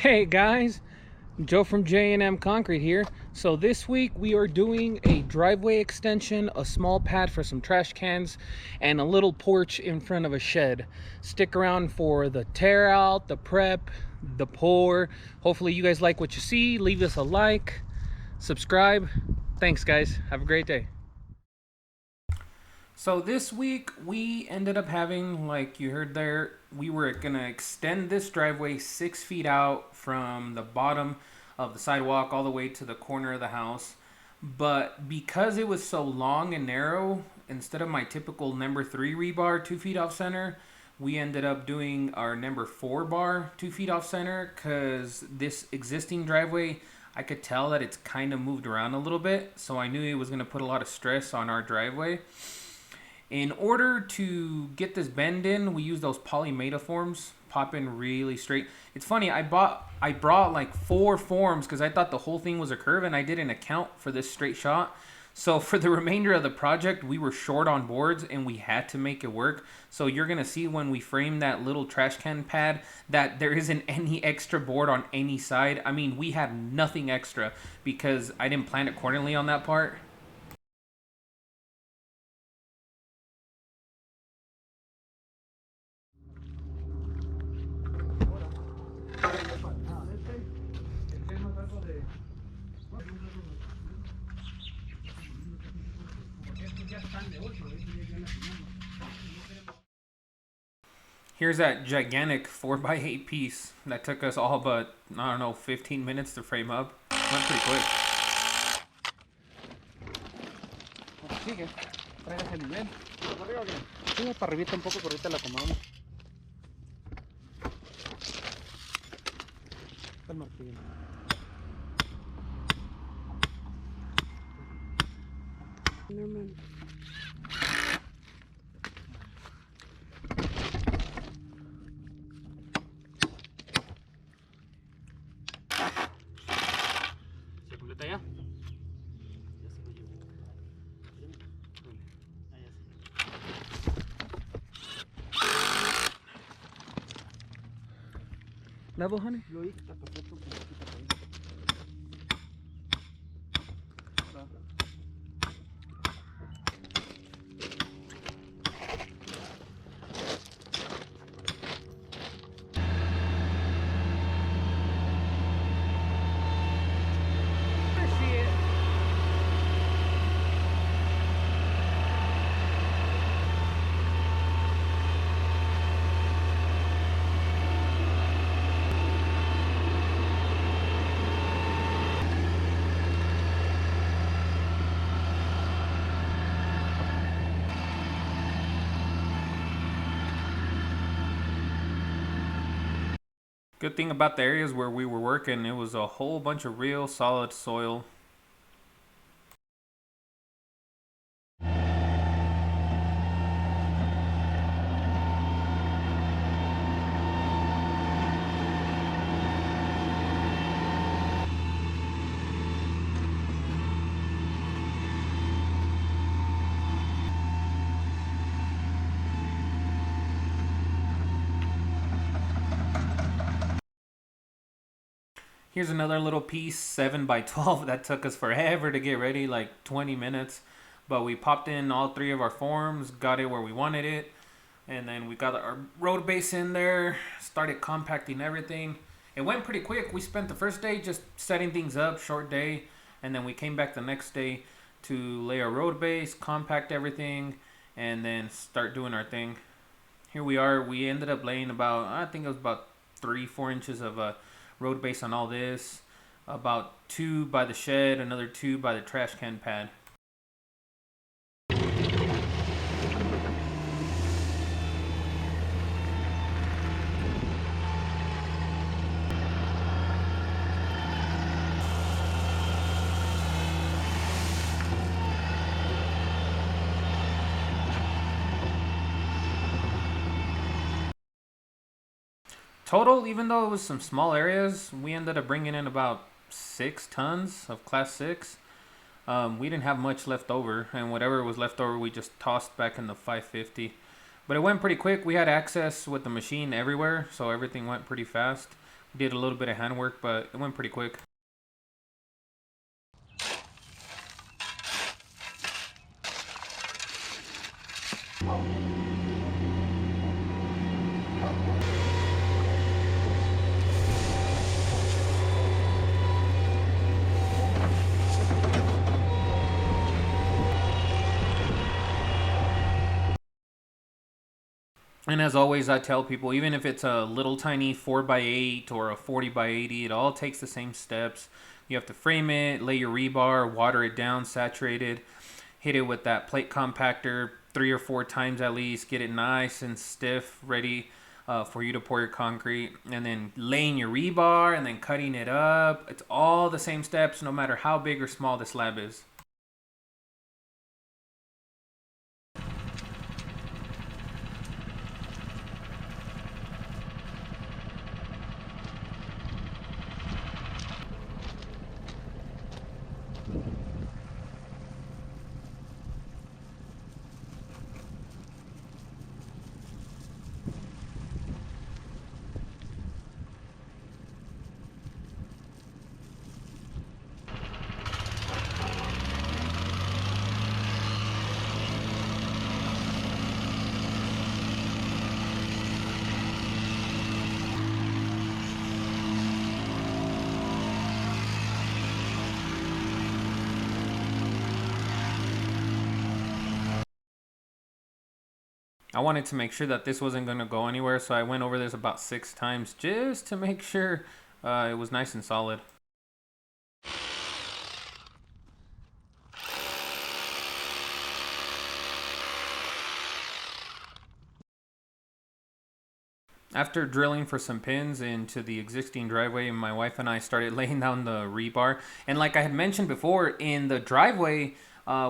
Hey guys, Joe from J&M Concrete here. So this week we are doing a driveway extension, a small pad for some trash cans, and a little porch in front of a shed. Stick around for the tear out, the prep, the pour. Hopefully you guys like what you see. Leave us a like, subscribe. Thanks guys, have a great day. So this week we ended up having, like you heard there, we were gonna extend this driveway 6 feet out from the bottom of the sidewalk all the way to the corner of the house. But because it was so long and narrow, instead of my typical number 3 rebar 2 feet off center, we ended up doing our number 4 bar 2 feet off center because this existing driveway, I could tell that it's kind of moved around a little bit. So I knew it was gonna put a lot of stress on our driveway. In order to get this bend in, we use those polymeta forms, pop in really straight. It's funny, I brought like 4 forms because I thought the whole thing was a curve and I didn't account for this straight shot. So for the remainder of the project, we were short on boards and we had to make it work. So you're gonna see when we frame that little trash can pad that there isn't any extra board on any side. I mean, we had nothing extra because I didn't plan it accordingly on that part. Here's that gigantic 4x8 piece that took us all but, I don't know, 15 minutes to frame up. Went pretty quick. Sigue, traigas el nivel. Sigue para arribita un poco, pero ahorita la acomodamos. Está el martillo. Normal. ¿Se completa ya? Ya se lo llevo. Ahí así. Level, honey? Lo hice, está perfecto. Good thing about the areas where we were working, it was a whole bunch of real solid soil. Here's another little piece, 7x12, that took us forever to get ready, like 20 minutes. But we popped in all 3 of our forms, got it where we wanted it, and then we got our road base in there, started compacting everything. It went pretty quick. We spent the first day just setting things up, short day, and then we came back the next day to lay our road base, compact everything, and then start doing our thing. Here we are. We ended up laying about, I think it was about 3-4 inches of road base on all this, about 2 by the shed, another 2 by the trash can pad. Total, even though it was some small areas, we ended up bringing in about 6 tons of class 6. We didn't have much left over, and whatever was left over we just tossed back in the 550. But it went pretty quick. We had access with the machine everywhere, so everything went pretty fast. Did a little bit of handwork, but it went pretty quick. And as always, I tell people, even if it's a little tiny 4x8 or a 40x80, it all takes the same steps. You have to frame it, lay your rebar, water it down, saturate it, hit it with that plate compactor 3 or 4 times at least, get it nice and stiff, ready for you to pour your concrete, and then laying your rebar and then cutting it up. It's all the same steps, no matter how big or small the slab is. I wanted to make sure that this wasn't going to go anywhere, so I went over this about 6 times just to make sure it was nice and solid. After drilling for some pins into the existing driveway, my wife and I started laying down the rebar. And like I had mentioned before, in the driveway,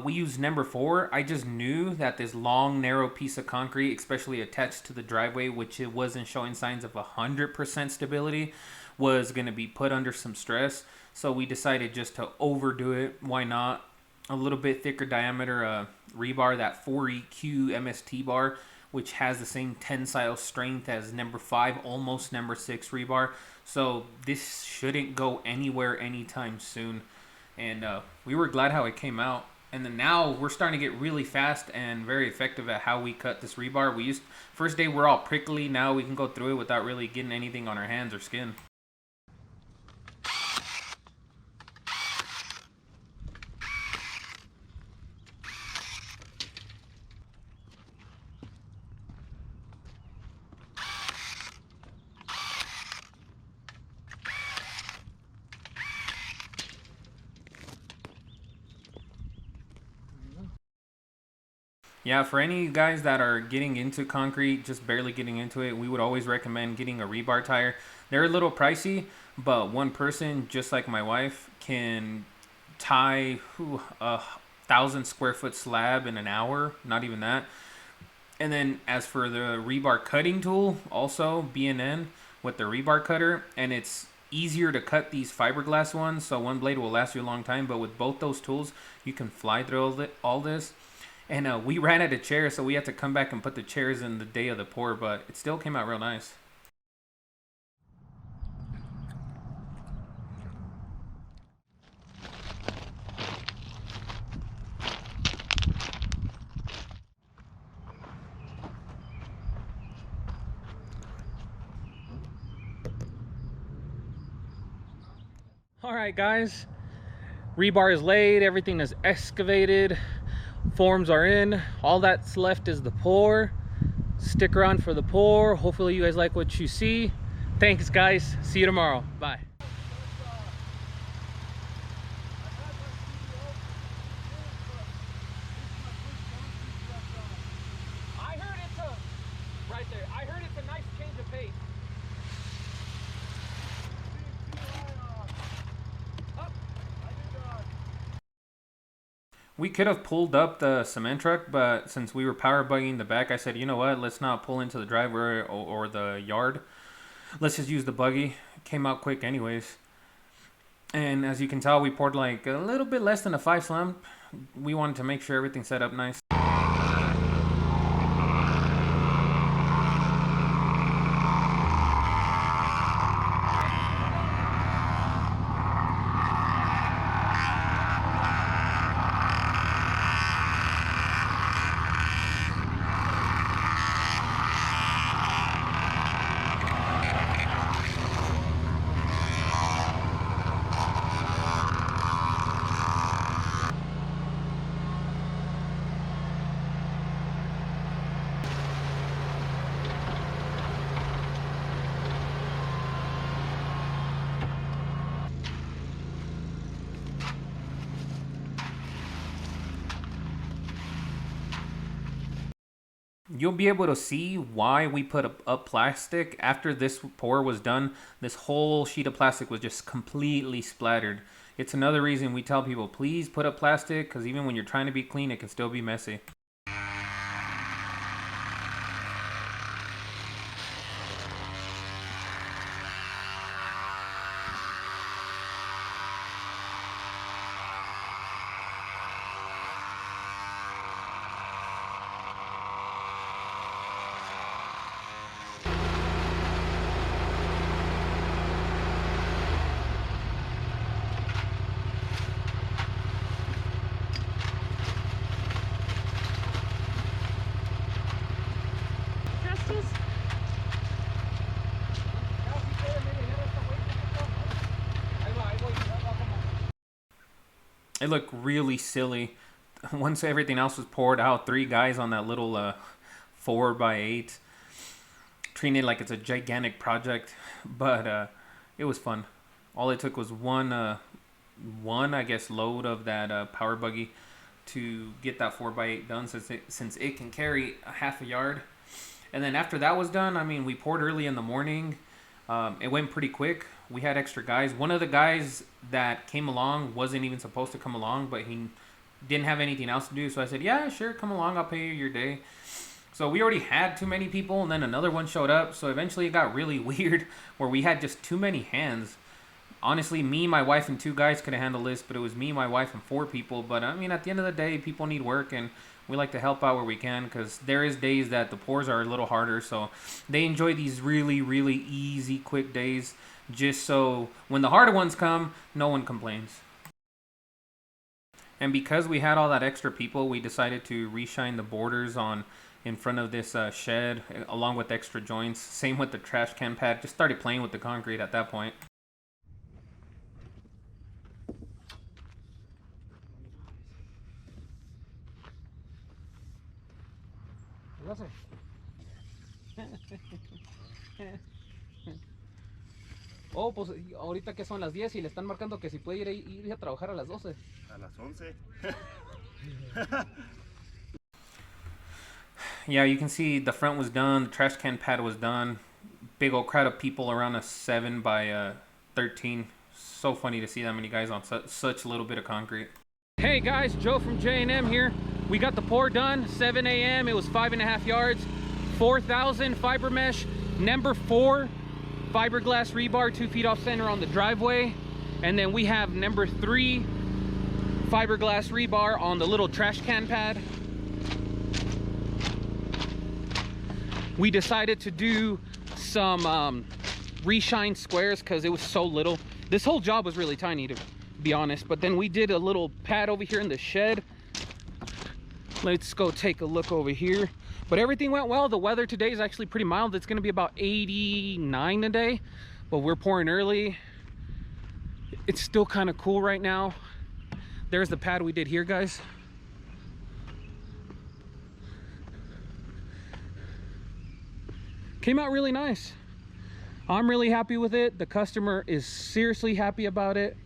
we use number 4. I just knew that this long, narrow piece of concrete, especially attached to the driveway, which it wasn't showing signs of 100% stability, was going to be put under some stress. So we decided just to overdo it. Why not? A little bit thicker diameter rebar, that 4EQ MST bar, which has the same tensile strength as number 5, almost number 6 rebar. So this shouldn't go anywhere anytime soon. And we were glad how it came out. And then now we're starting to get really fast and very effective at how we cut this rebar. First day we're all prickly. Now we can go through it without really getting anything on our hands or skin. Yeah, for any guys that are getting into concrete, just barely getting into it, we would always recommend getting a rebar tire. They're a little pricey, but one person, just like my wife, can tie 1,000 square foot slab in an hour, not even that. And then as for the rebar cutting tool, also B&N with the rebar cutter, and it's easier to cut these fiberglass ones, so one blade will last you a long time. But with both those tools, you can fly through all this. And we ran out of chairs, so we had to come back and put the chairs in the day of the pour, but it still came out real nice. All right, guys, rebar is laid, everything is excavated, forms are in, all that's left is the pour. Stick around for the pour. Hopefully you guys like what you see. Thanks, guys. See you tomorrow. Bye. I heard right there. I heard it's a nice change of pace. We could have pulled up the cement truck, but since we were power bugging the back, I said, you know what? Let's not pull into the driveway or the yard. Let's just use the buggy. It came out quick anyways. And as you can tell, we poured like a little bit less than a 5 slump. We wanted to make sure everything set up nice. You'll be able to see why we put up plastic. After this pour was done, this whole sheet of plastic was just completely splattered. It's another reason we tell people, please put up plastic, because even when you're trying to be clean, it can still be messy. It looked really silly. Once everything else was poured out, 3 guys on that little 4x8, treating it like it's a gigantic project. But it was fun. All it took was one I guess load of that power buggy to get that 4x8 done, since it can carry a half a yard. And then after that was done, I mean, we poured early in the morning. It went pretty quick. We had extra guys. One of the guys that came along wasn't even supposed to come along, but he didn't have anything else to do. So I said, yeah, sure, come along. I'll pay you your day. So we already had too many people, and then another one showed up. So eventually it got really weird where we had just too many hands. Honestly, me, my wife, and 2 guys could have handled this, but it was me, my wife, and 4 people. But I mean, at the end of the day, people need work, and we like to help out where we can, because there is days that the pours are a little harder. So they enjoy these really, really easy, quick days, just so when the harder ones come, no one complains. And because we had all that extra people, we decided to reshine the borders on in front of this shed, along with extra joints. Same with the trash can pad. Just started playing with the concrete at that point. Oh, pues ahorita que son las 10 y le están marcando que si puede ir a trabajar a las 12. A las 11. Yeah, you can see the front was done, the trash can pad was done. Big old crowd of people around a 7x13. So funny to see that many guys on such little bit of concrete. Hey guys, Joe from J&M here. We got the pour done, 7 a.m. It was 5.5 yards, 4,000 fiber mesh, number 4 fiberglass rebar 2 feet off center on the driveway. And then we have number 3 fiberglass rebar on the little trash can pad. We decided to do some reshine squares because it was so little. This whole job was really tiny, to be honest, but then we did a little pad over here in the shed. Let's go take a look over here. But everything went well. The weather today is actually pretty mild. It's going to be about 89 today, but we're pouring early. It's still kind of cool right now. There's the pad we did here, guys. Came out really nice. I'm really happy with it. The customer is seriously happy about it.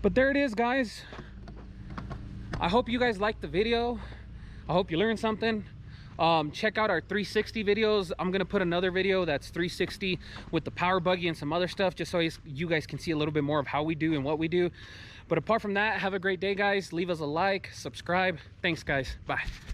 But there it is, guys. I hope you guys liked the video. I hope you learned something. Check out our 360 videos. I'm gonna put another video that's 360 with the power buggy and some other stuff, just so you guys can see a little bit more of how we do and what we do. But apart from that, have a great day, guys. Leave us a like, subscribe. Thanks, guys. Bye.